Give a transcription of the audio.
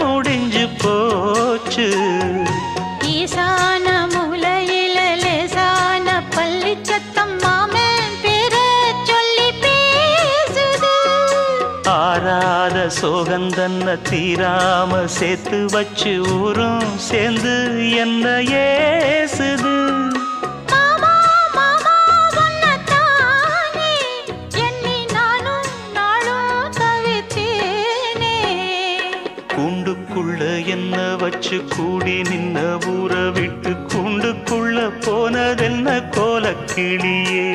முடிஞ்சு போச்சு. ஈசான மூலையில லேசான பள்ளி சத்தம் மாமன் பேர சொல்லி பேசுது. ஆறாத சோகந்தன்ன தீராம சேர்த்து வச்சு ஊரும் சேர்ந்து என்ன ஏசுது. கூண்டுக்குள்ள என்ன வச்சு கூடி நின்ன ஊரை விட்டு கூண்டுக்குள்ள போனதென்ன கோலக்கிளியே.